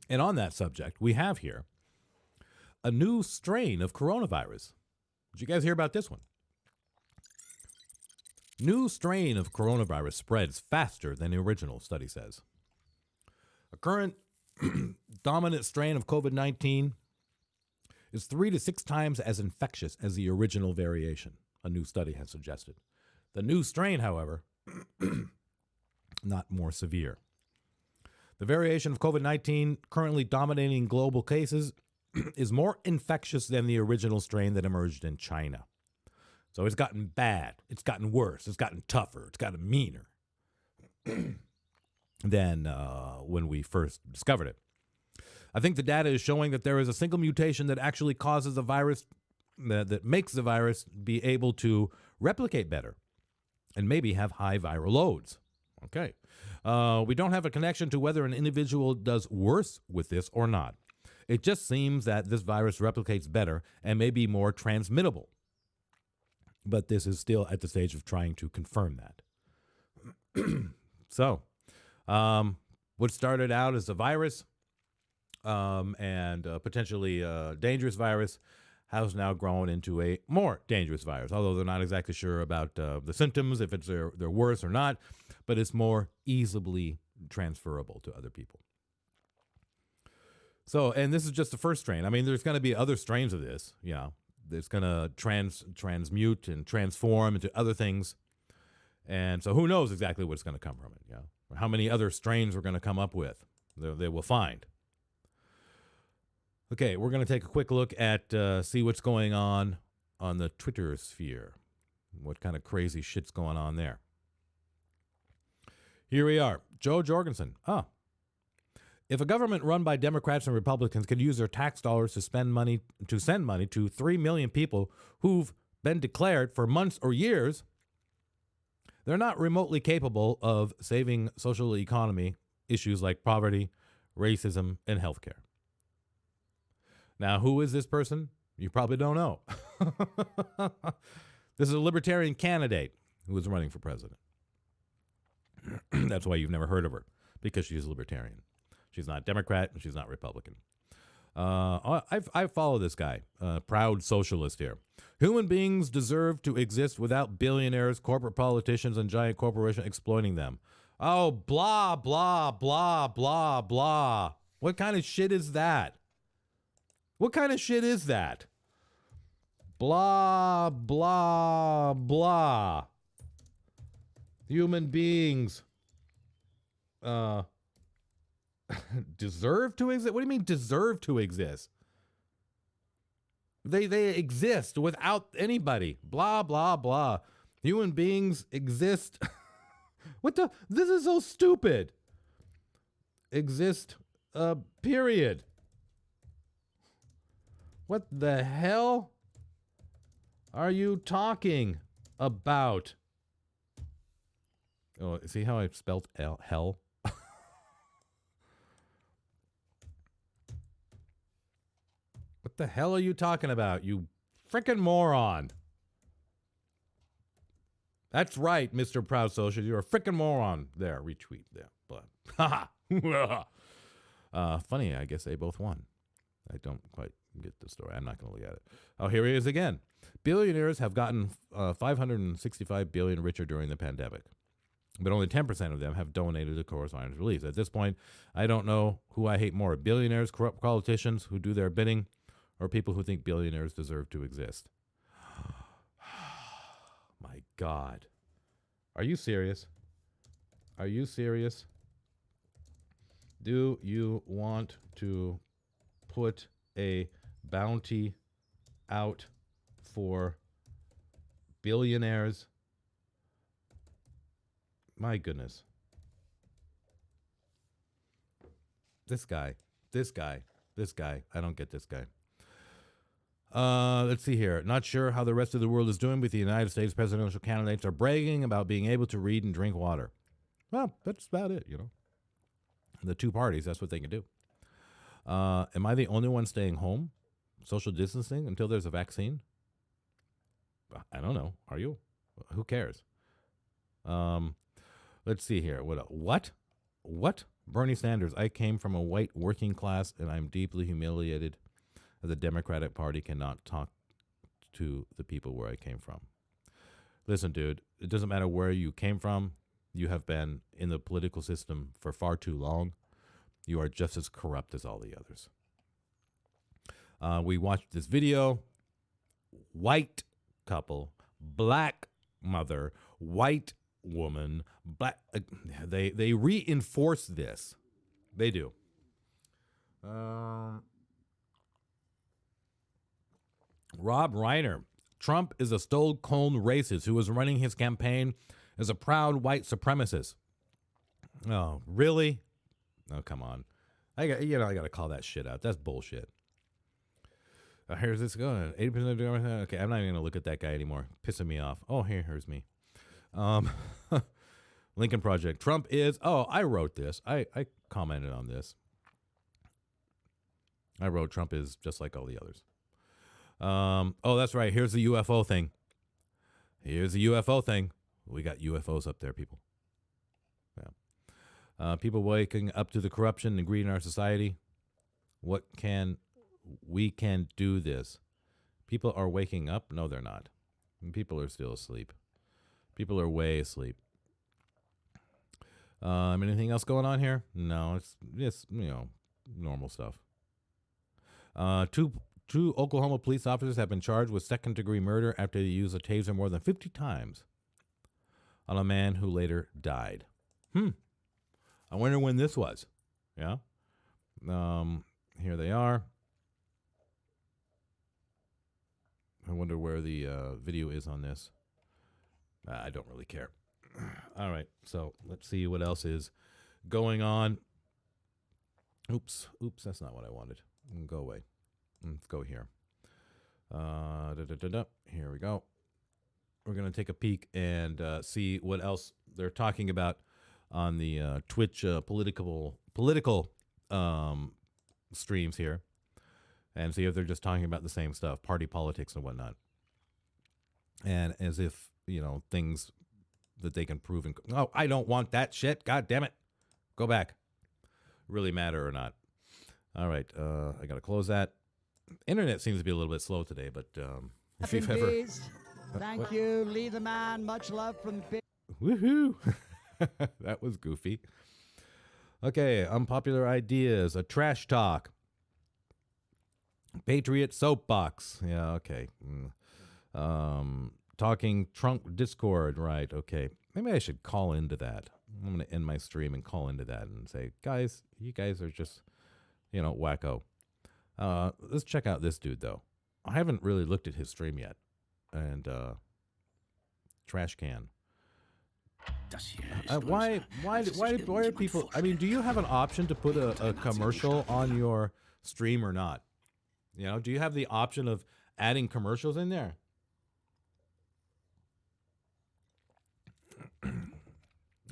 [SPEAKER 5] And on that subject, we have here a new strain of coronavirus. Did you guys hear about this one? New strain of coronavirus spreads faster than the original, study says. A current dominant strain of COVID-19 is 3 to 6 times as infectious as the original variation, a new study has suggested. The new strain, however, not more severe. The variation of COVID-19 currently dominating global cases is more infectious than the original strain that emerged in China. So it's gotten bad. It's gotten worse. It's gotten tougher. It's gotten meaner than when we first discovered it. I think the data is showing that there is a single mutation that actually causes the virus, that makes the virus be able to replicate better and maybe have high viral loads. Okay. We don't have a connection to whether an individual does worse with this or not. It just seems that this virus replicates better and may be more transmittable. But this is still at the stage of trying to confirm that. So, what started out as a virus and potentially a dangerous virus has now grown into a more dangerous virus, although they're not exactly sure about the symptoms, if it's they're worse or not, but it's more easily transferable to other people. So, and this is just the first strain. I mean, there's going to be other strains of this, you know. It's going to transmute and transform into other things. And so who knows exactly what's going to come from it, you know, or how many other strains we're going to come up with. They will find. Okay, we're going to take a quick look at see what's going on the Twitter sphere. What kind of crazy shit's going on there. Here we are. Joe Jorgensen. If a government run by Democrats and Republicans could use their tax dollars to send money to 3 million people who've been declared for months or years, they're not remotely capable of saving social economy issues like poverty, racism, and healthcare. Now, who is this person? You probably don't know. This is a libertarian candidate who is running for president. That's why you've never heard of her, because she's a libertarian. She's not Democrat and she's not Republican. I follow this guy, proud socialist here. Human beings deserve to exist without billionaires, corporate politicians, and giant corporations exploiting them. Oh, blah, blah, blah, blah, blah. What kind of shit is that? What kind of shit is that? Blah, blah, blah. Human beings deserve to exist? What do you mean deserve to exist? They exist without anybody. Blah, blah, blah. Human beings exist. What the? This is so stupid. Exist, period. What the hell are you talking about? Oh, see how I spelled hell? What the hell are you talking about, you frickin' moron? That's right, Mr. Proud Social. You're a frickin' moron. There, retweet there. But funny, I guess they both won. I don't quite get the story. I'm not going to look at it. Oh, here he is again. Billionaires have gotten 565 billion richer during the pandemic, but only 10% of them have donated to correspondence relief. At this point, I don't know who I hate more: billionaires, corrupt politicians who do their bidding, or people who think billionaires deserve to exist. My God. Are you serious? Are you serious? Do you want to put a bounty out for billionaires? My goodness. This guy. I don't get this guy. Let's see here. Not sure how the rest of the world is doing, but the United States presidential candidates are bragging about being able to read and drink water. Well, that's about it, you know. The two parties, that's what they can do. Am I the only one staying home, social distancing, until there's a vaccine? I don't know. Are you? Who cares? Let's see here. What? Bernie Sanders, I came from a white working class, and I'm deeply humiliated that the Democratic Party cannot talk to the people where I came from. Listen, dude, it doesn't matter where you came from. You have been in the political system for far too long. You are just as corrupt as all the others. We watched this video. White couple, black mother, white woman, black. They reinforce this. They do. Rob Reiner. Trump is a stone-cold racist who is running his campaign as a proud white supremacist. Oh, really? Oh, come on. I got to call that shit out. That's bullshit. Here's this going. 80% of Democrats. Okay, I'm not even going to look at that guy anymore. Pissing me off. Oh, here's me. Lincoln Project. Trump is. Oh, I wrote this. I commented on this. I wrote Trump is just like all the others. Oh, that's right. Here's the UFO thing. We got UFOs up there, people. Yeah. People waking up to the corruption and greed in our society. We can do this. People are waking up. No, they're not. People are still asleep. People are way asleep. Anything else going on here? No, it's normal stuff. Two Oklahoma police officers have been charged with second-degree murder after they used a taser more than 50 times on a man who later died. I wonder when this was. Yeah. Here they are. I wonder where the video is on this. I don't really care. All right, so let's see what else is going on. Oops, that's not what I wanted. Go away. Let's go here. Here we go. We're going to take a peek and see what else they're talking about on the Twitch political streams here, and see if they're just talking about the same stuff, party politics and whatnot. And as if, things that they can prove. Oh, I don't want that shit. God damn it. Go back. Really matter or not. All right. I got to close that. Internet seems to be a little bit slow today, but if you've ever...
[SPEAKER 13] Thank you. Lee the man. Much love from the...
[SPEAKER 5] Woohoo. That was goofy. Okay. Unpopular ideas. A trash talk. Patriot soapbox. Yeah, okay. Talking trunk Discord, right? Okay, maybe I should call into that. I'm going to end my stream and call into that and say, guys, you guys are just, wacko. Let's check out this dude though. I haven't really looked at his stream yet. And trash can. Why are people? I mean, do you have an option to put a commercial on your stream or not? Do you have the option of adding commercials in there?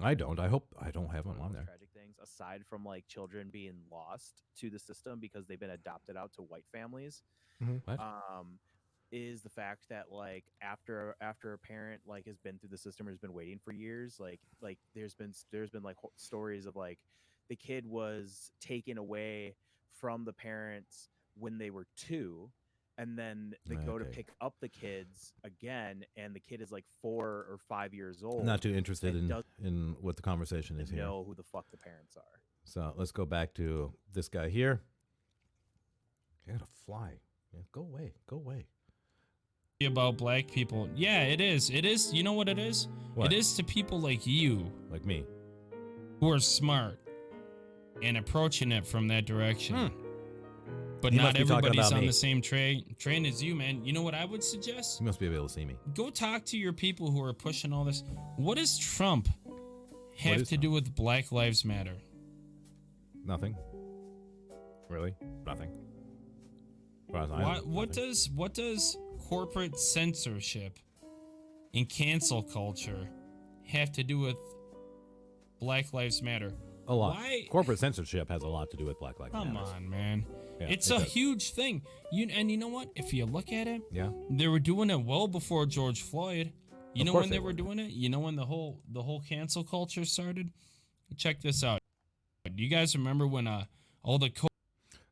[SPEAKER 5] I don't. I hope I don't have them on there.
[SPEAKER 14] Tragic things aside from like children being lost to the system because they've been adopted out to white families.
[SPEAKER 5] What?
[SPEAKER 14] Is the fact that like after a parent like has been through the system or has been waiting for years, like there's been like stories of like the kid was taken away from the parents when they were 2. And then they go to pick up the kids again, and the kid is like 4 or 5 years old.
[SPEAKER 5] Not too interested in what the conversation is here.
[SPEAKER 14] Know who the fuck the parents are.
[SPEAKER 5] So let's go back to this guy here. You gotta fly. Yeah, go away. Go away.
[SPEAKER 2] About black people. Yeah, it is. It is. You know what it is?
[SPEAKER 5] What?
[SPEAKER 2] It is to people like you.
[SPEAKER 5] Like me.
[SPEAKER 2] Who are smart and approaching it from that direction. But
[SPEAKER 5] He
[SPEAKER 2] not
[SPEAKER 5] must be talking
[SPEAKER 2] everybody's
[SPEAKER 5] about
[SPEAKER 2] on
[SPEAKER 5] me.
[SPEAKER 2] the same train as you, man. You know what I would suggest?
[SPEAKER 5] You must be able to see me.
[SPEAKER 2] Go talk to your people who are pushing all this. What does Trump have
[SPEAKER 5] is
[SPEAKER 2] to do with Black Lives Matter?
[SPEAKER 5] Nothing. Really? Nothing. As far as I know,
[SPEAKER 2] What does corporate censorship and cancel culture have to do with Black Lives Matter?
[SPEAKER 5] A lot.
[SPEAKER 2] Why?
[SPEAKER 5] Corporate censorship has a lot to do with Black Lives Matter.
[SPEAKER 2] Come on, man.
[SPEAKER 5] Yeah,
[SPEAKER 2] it's
[SPEAKER 5] it
[SPEAKER 2] a
[SPEAKER 5] does.
[SPEAKER 2] huge thing. And you know what? If you look at it,
[SPEAKER 5] Yeah.
[SPEAKER 2] they were doing it well before George Floyd. You
[SPEAKER 5] Of
[SPEAKER 2] know
[SPEAKER 5] course
[SPEAKER 2] when
[SPEAKER 5] they
[SPEAKER 2] they were doing it? You know when the whole cancel culture started? Check this out. Do you guys remember when all the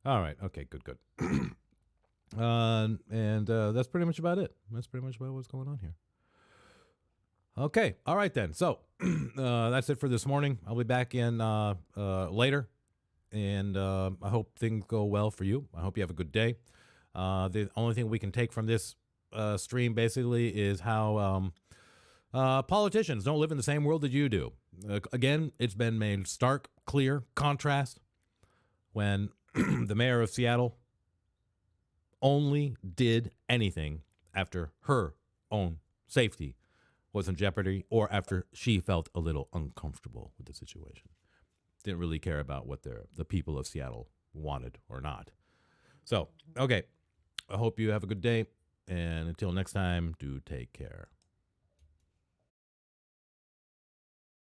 [SPEAKER 5] All right. Okay. Good. And that's pretty much about it. That's pretty much about what's going on here. Okay. All right then. So that's it for this morning. I'll be back in later, and I hope things go well for you. I hope you have a good day. The only thing we can take from this stream basically is how politicians don't live in the same world that you do. Again, it's been made stark, clear contrast when the mayor of Seattle only did anything after her own safety was in jeopardy or after she felt a little uncomfortable with the situation. Didn't really care about what the people of Seattle wanted or not. So, okay. I hope you have a good day. And until next time, do take care.